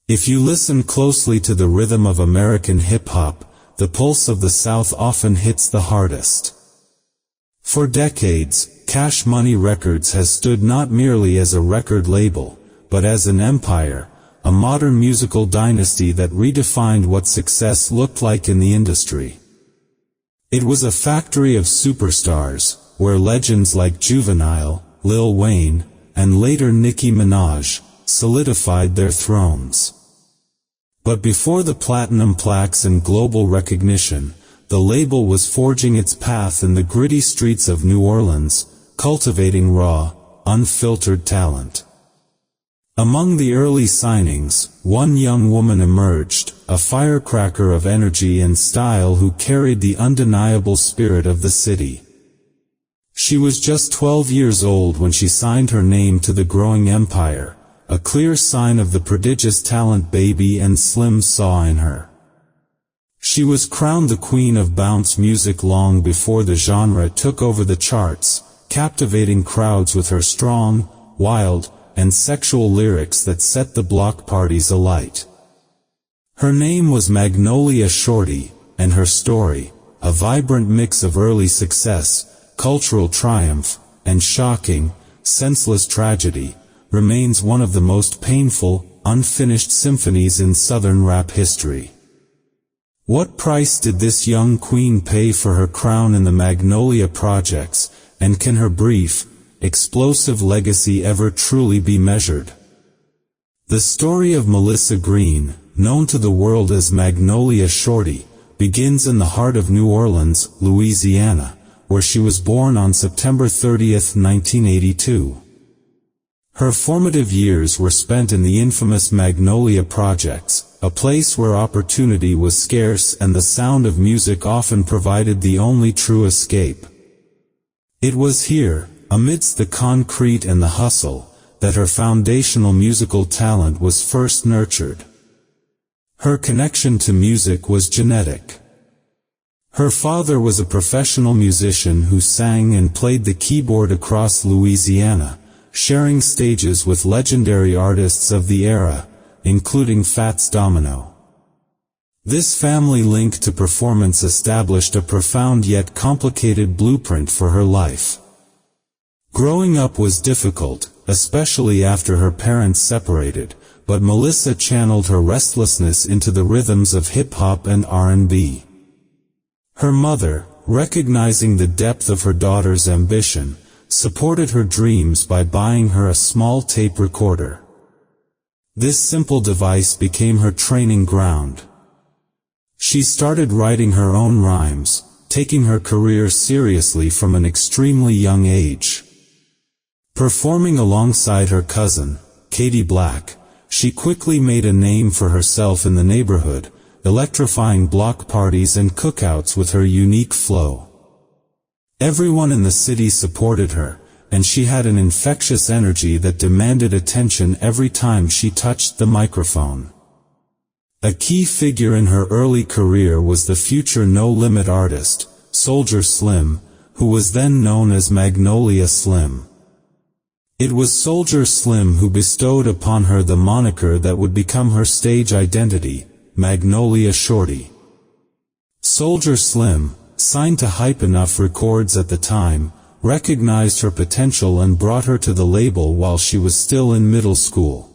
If you listen closely to the rhythm of American hip-hop, the pulse of the South often hits the hardest. For decades, Cash Money Records has stood not merely as a record label, but as an empire, a modern musical dynasty that redefined what success looked like in the industry. It was a factory of superstars, where legends like Juvenile, Lil Wayne, and later Nicki Minaj solidified their thrones. But before the platinum plaques and global recognition, the label was forging its path in the gritty streets of New Orleans, cultivating raw, unfiltered talent. Among the early signings, one young woman emerged, a firecracker of energy and style who carried the undeniable spirit of the city. She was just 12 years old when she signed her name to the growing empire, a clear sign of the prodigious talent Baby and Slim saw in her. She was crowned the queen of bounce music long before the genre took over the charts, captivating crowds with her strong, wild, and sexual lyrics that set the block parties alight. Her name was Magnolia Shorty, and her story, a vibrant mix of early success, cultural triumph, and shocking, senseless tragedy, remains one of the most painful, unfinished symphonies in Southern rap history. What price did this young queen pay for her crown in the Magnolia Projects, and can her brief, explosive legacy ever truly be measured? The story of Melissa Green, known to the world as Magnolia Shorty, begins in the heart of New Orleans, Louisiana, where she was born on September 30, 1982. Her formative years were spent in the infamous Magnolia Projects, a place where opportunity was scarce and the sound of music often provided the only true escape. It was here, amidst the concrete and the hustle, that her foundational musical talent was first nurtured. Her connection to music was genetic. Her father was a professional musician who sang and played the keyboard across Louisiana, sharing stages with legendary artists of the era, including Fats Domino. This family link to performance established a profound yet complicated blueprint for her life. Growing up was difficult, especially after her parents separated, but Melissa channeled her restlessness into the rhythms of hip-hop and R&B. Her mother, recognizing the depth of her daughter's ambition, supported her dreams by buying her a small tape recorder. This simple device became her training ground. She started writing her own rhymes, taking her career seriously from an extremely young age. Performing alongside her cousin, Katie Black, she quickly made a name for herself in the neighborhood, electrifying block parties and cookouts with her unique flow. Everyone in the city supported her, and she had an infectious energy that demanded attention every time she touched the microphone. A key figure in her early career was the future No Limit artist, Soulja Slim, who was then known as Magnolia Slim. It was Soulja Slim who bestowed upon her the moniker that would become her stage identity, Magnolia Shorty. Soulja Slim, signed to Hype Enough Records at the time, recognized her potential and brought her to the label while she was still in middle school.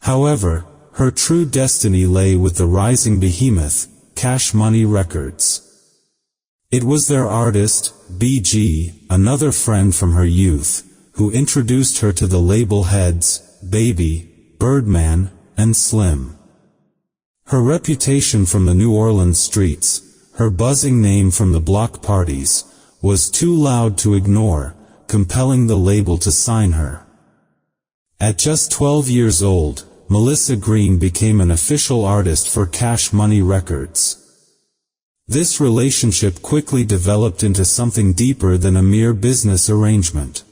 However, her true destiny lay with the rising behemoth, Cash Money Records. It was their artist, BG, another friend from her youth, who introduced her to the label heads, Baby, Birdman, and Slim. Her reputation from the New Orleans streets, her buzzing name from the block parties, was too loud to ignore, compelling the label to sign her. At just 12 years old, Melissa Green became an official artist for Cash Money Records. This relationship quickly developed into something deeper than a mere business arrangement.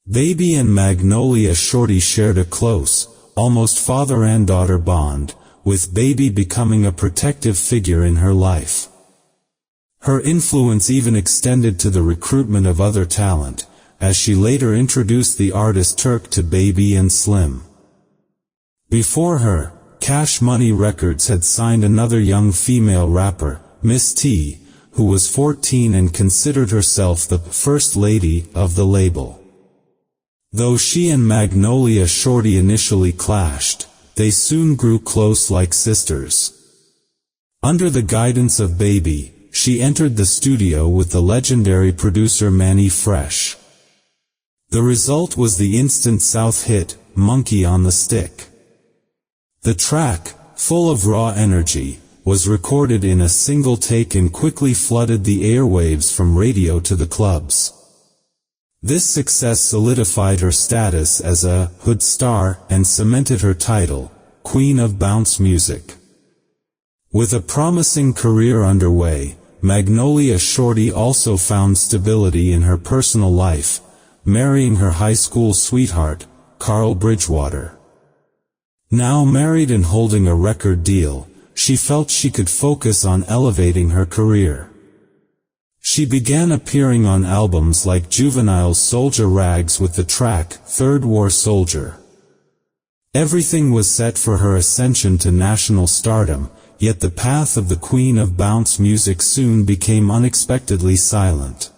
Baby and Magnolia Shorty shared a close, almost father and daughter bond, with Baby becoming a protective figure in her life. Her influence even extended to the recruitment of other talent, as she later introduced the artist Turk to Baby and Slim. Before her, Cash Money Records had signed another young female rapper, Miss T, who was 14 and considered herself the first lady of the label. Though she and Magnolia Shorty initially clashed, they soon grew close like sisters. Under the guidance of Baby, she entered the studio with the legendary producer Manny Fresh. The result was the instant South hit, Monkey on the Stick. The track, full of raw energy, was recorded in a single take and quickly flooded the airwaves from radio to the clubs. This success solidified her status as a hood star and cemented her title, Queen of Bounce Music. With a promising career underway, Magnolia Shorty also found stability in her personal life, marrying her high school sweetheart, Carl Bridgewater. Now married and holding a record deal, she felt she could focus on elevating her career. She began appearing on albums like Juvenile's Soldier Rags with the track, Third War Soldier. Everything was set for her ascension to national stardom, yet the path of the Queen of Bounce Music soon became unexpectedly silent.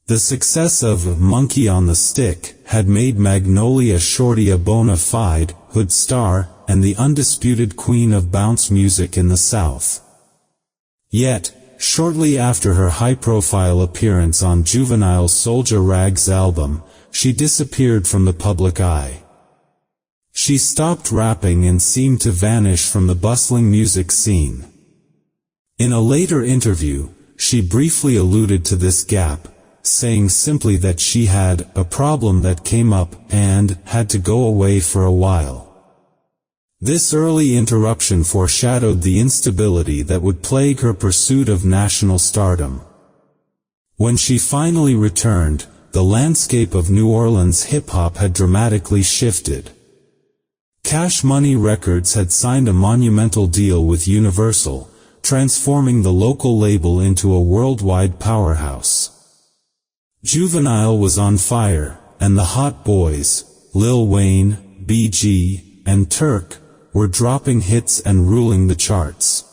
The success of Monkey on the Stick had made Magnolia Shorty a bona fide hood star and the undisputed queen of bounce music in the South. Yet, shortly after her high-profile appearance on Juvenile's Soldier Rags album, she disappeared from the public eye. She stopped rapping and seemed to vanish from the bustling music scene. In a later interview, she briefly alluded to this gap, saying simply that she had a problem that came up and had to go away for a while. This early interruption foreshadowed the instability that would plague her pursuit of national stardom. When she finally returned, the landscape of New Orleans hip-hop had dramatically shifted. Cash Money Records had signed a monumental deal with Universal, transforming the local label into a worldwide powerhouse. Juvenile was on fire, and the Hot Boys, Lil Wayne, BG, and Turk, were dropping hits and ruling the charts.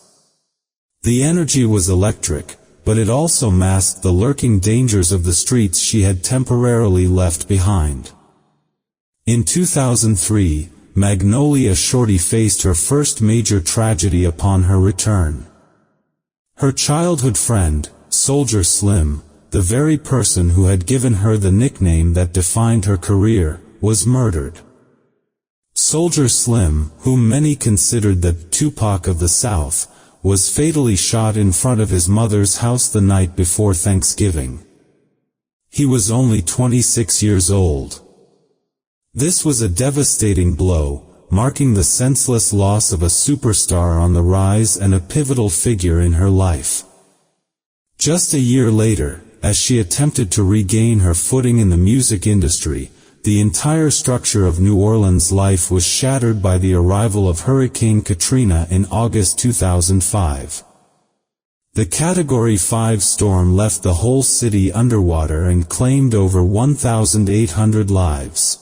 The energy was electric, but it also masked the lurking dangers of the streets she had temporarily left behind. In 2003, Magnolia Shorty faced her first major tragedy upon her return. Her childhood friend, Soldier Slim, the very person who had given her the nickname that defined her career, was murdered. Soldier Slim, whom many considered the Tupac of the South, was fatally shot in front of his mother's house the night before Thanksgiving. He was only 26 years old. This was a devastating blow, marking the senseless loss of a superstar on the rise and a pivotal figure in her life. Just a year later, as she attempted to regain her footing in the music industry, the entire structure of New Orleans life was shattered by the arrival of Hurricane Katrina in August 2005. The Category 5 storm left the whole city underwater and claimed over 1,800 lives.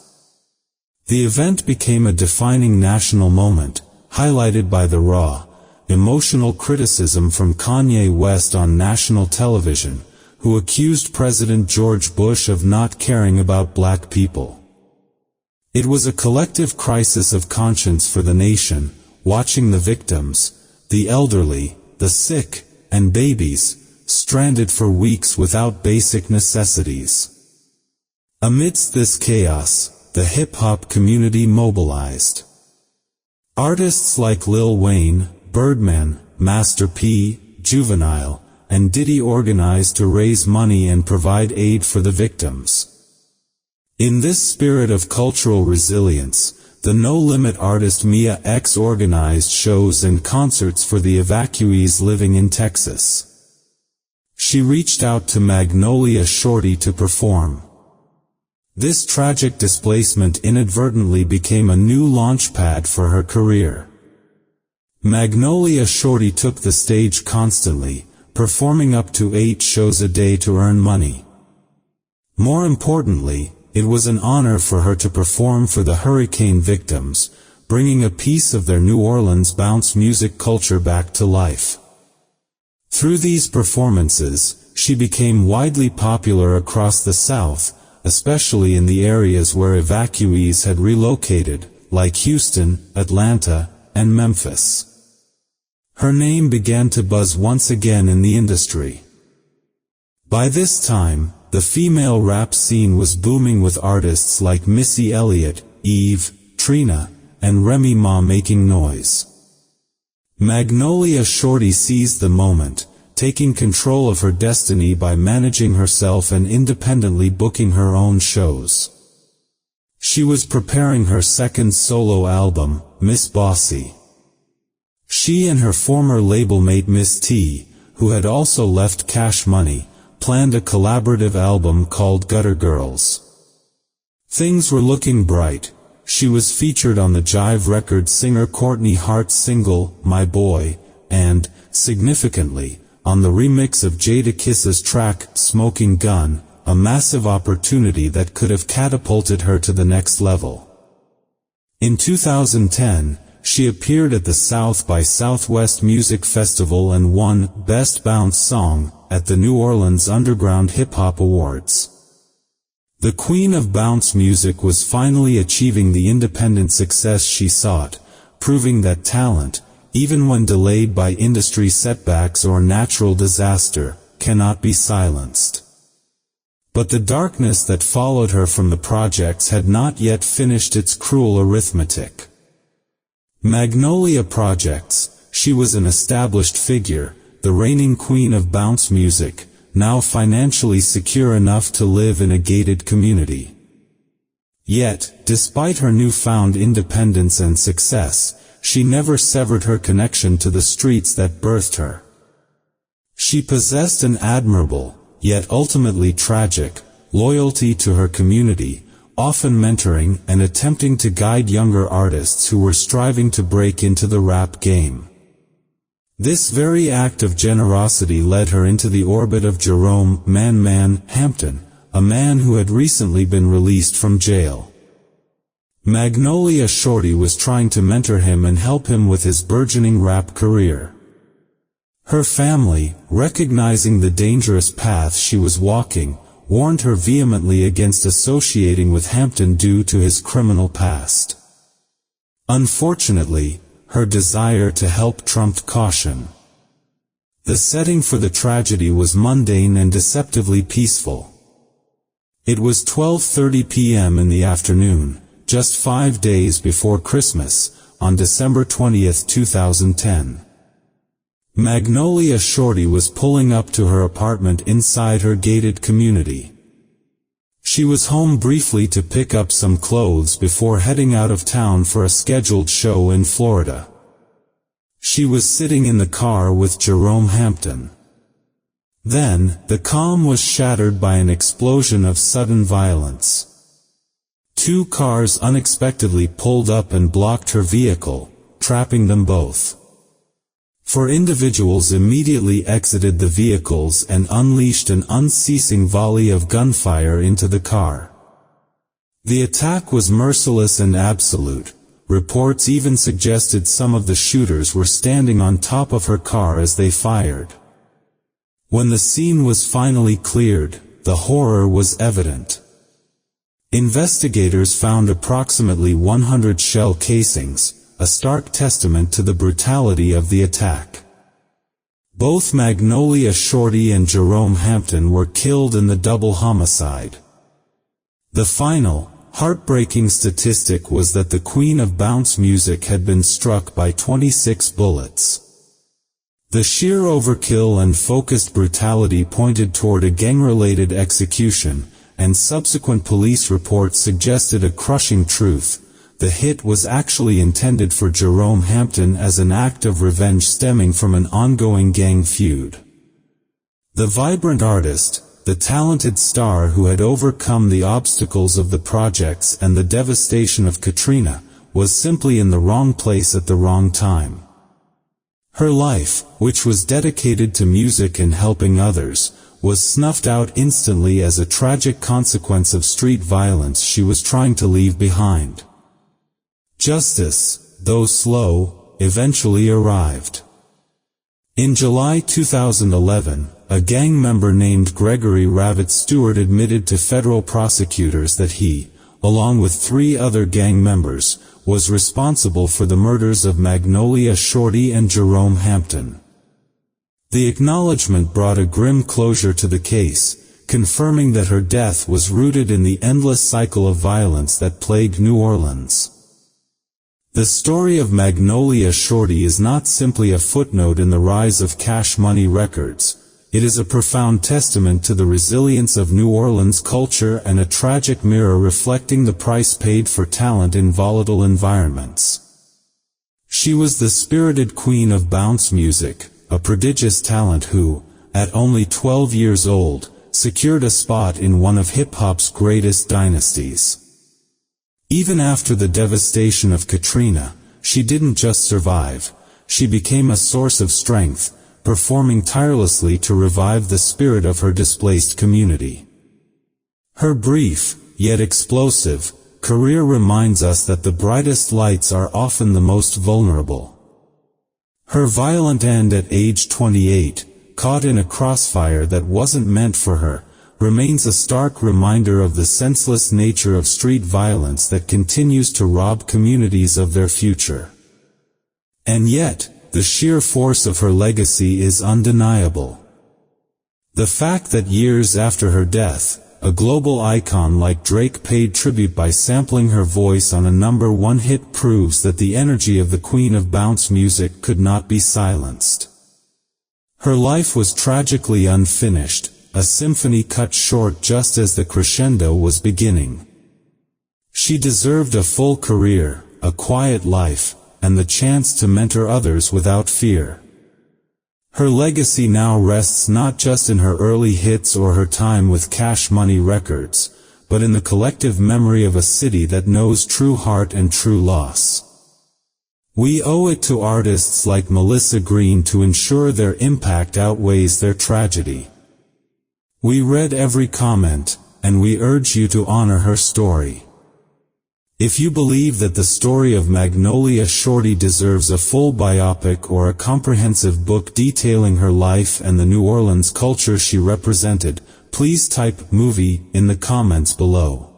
The event became a defining national moment, highlighted by the raw, emotional criticism from Kanye West on national television, who accused President George Bush of not caring about black people. It was a collective crisis of conscience for the nation, watching the victims, the elderly, the sick, and babies, stranded for weeks without basic necessities. Amidst this chaos, the hip-hop community mobilized. Artists like Lil Wayne, Birdman, Master P, Juvenile, and Diddy organized to raise money and provide aid for the victims. In this spirit of cultural resilience, the No Limit artist Mia X organized shows and concerts for the evacuees living in Texas. She reached out to Magnolia Shorty to perform. This tragic displacement inadvertently became a new launchpad for her career. Magnolia Shorty took the stage constantly, performing up to 8 shows a day to earn money. More importantly, it was an honor for her to perform for the hurricane victims, bringing a piece of their New Orleans bounce music culture back to life. Through these performances, she became widely popular across the South, especially in the areas where evacuees had relocated, like Houston, Atlanta, and Memphis. Her name began to buzz once again in the industry. By this time, the female rap scene was booming with artists like Missy Elliott, Eve, Trina, and Remy Ma making noise. Magnolia Shorty seized the moment, taking control of her destiny by managing herself and independently booking her own shows. She was preparing her second solo album, Miss Bossy. She and her former labelmate Miss T, who had also left Cash Money, planned a collaborative album called Gutter Girls. Things were looking bright. She was featured on the Jive Records singer Courtney Hart's single, My Boy, and, significantly, on the remix of Jadakiss's track, Smoking Gun, a massive opportunity that could have catapulted her to the next level. In 2010, she appeared at the South by Southwest Music Festival and won Best Bounce Song at the New Orleans Underground Hip Hop Awards. The queen of bounce music was finally achieving the independent success she sought, proving that talent, even when delayed by industry setbacks or natural disaster, cannot be silenced. But the darkness that followed her from the projects had not yet finished its cruel arithmetic. Magnolia Projects, she was an established figure, the reigning queen of bounce music, now financially secure enough to live in a gated community. Yet, despite her newfound independence and success, she never severed her connection to the streets that birthed her. She possessed an admirable, yet ultimately tragic, loyalty to her community, often mentoring and attempting to guide younger artists who were striving to break into the rap game. This very act of generosity led her into the orbit of Jerome "Man" Hampton, a man who had recently been released from jail. Magnolia Shorty was trying to mentor him and help him with his burgeoning rap career. Her family, recognizing the dangerous path she was walking, warned her vehemently against associating with Hampton due to his criminal past. Unfortunately, her desire to help trumped caution. The setting for the tragedy was mundane and deceptively peaceful. It was 12:30 p.m. in the afternoon, just 5 days before Christmas, on December 20, 2010. Magnolia Shorty was pulling up to her apartment inside her gated community. She was home briefly to pick up some clothes before heading out of town for a scheduled show in Florida. She was sitting in the car with Jerome Hampton. Then, the calm was shattered by an explosion of sudden violence. 2 cars unexpectedly pulled up and blocked her vehicle, trapping them both. 4 individuals immediately exited the vehicles and unleashed an unceasing volley of gunfire into the car. The attack was merciless and absolute. Reports even suggested some of the shooters were standing on top of her car as they fired. When the scene was finally cleared, the horror was evident. Investigators found approximately 100 shell casings, a stark testament to the brutality of the attack. Both Magnolia Shorty and Jerome Hampton were killed in the double homicide. The final, heartbreaking statistic was that the queen of bounce music had been struck by 26 bullets. The sheer overkill and focused brutality pointed toward a gang-related execution, and subsequent police reports suggested a crushing truth. The hit was actually intended for Jerome Hampton as an act of revenge stemming from an ongoing gang feud. The vibrant artist, the talented star who had overcome the obstacles of the projects and the devastation of Katrina, was simply in the wrong place at the wrong time. Her life, which was dedicated to music and helping others, was snuffed out instantly as a tragic consequence of street violence she was trying to leave behind. Justice, though slow, eventually arrived. In July 2011, a gang member named Gregory Rabbit Stewart admitted to federal prosecutors that he, along with 3 other gang members, was responsible for the murders of Magnolia Shorty and Jerome Hampton. The acknowledgement brought a grim closure to the case, confirming that her death was rooted in the endless cycle of violence that plagued New Orleans. The story of Magnolia Shorty is not simply a footnote in the rise of Cash Money Records. It is a profound testament to the resilience of New Orleans culture and a tragic mirror reflecting the price paid for talent in volatile environments. She was the spirited queen of bounce music, a prodigious talent who, at only 12 years old, secured a spot in one of hip-hop's greatest dynasties. Even after the devastation of Katrina, she didn't just survive, she became a source of strength, performing tirelessly to revive the spirit of her displaced community. Her brief, yet explosive, career reminds us that the brightest lights are often the most vulnerable. Her violent end at age 28, caught in a crossfire that wasn't meant for her, remains a stark reminder of the senseless nature of street violence that continues to rob communities of their future. And yet, the sheer force of her legacy is undeniable. The fact that years after her death, a global icon like Drake paid tribute by sampling her voice on a #1 hit proves that the energy of the queen of bounce music could not be silenced. Her life was tragically unfinished, a symphony cut short just as the crescendo was beginning. She deserved a full career, a quiet life, and the chance to mentor others without fear. Her legacy now rests not just in her early hits or her time with Cash Money Records, but in the collective memory of a city that knows true heart and true loss. We owe it to artists like Melissa Green to ensure their impact outweighs their tragedy. We read every comment, and we urge you to honor her story. If you believe that the story of Magnolia Shorty deserves a full biopic or a comprehensive book detailing her life and the New Orleans culture she represented, please type "movie" in the comments below.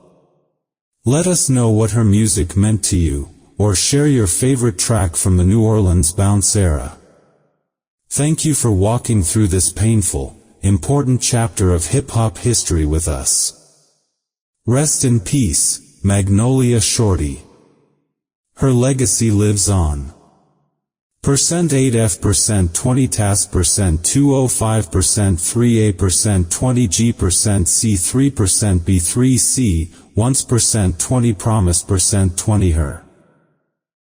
Let us know what her music meant to you, or share your favorite track from the New Orleans bounce era. Thank you for walking through this painful, important chapter of hip-hop history with us. Rest in peace, Magnolia Shorty. Her legacy lives on. %8F, %20 TAS, %205%, 3A%, 20G%, C3%, B3C, once %20 promised, %20 her.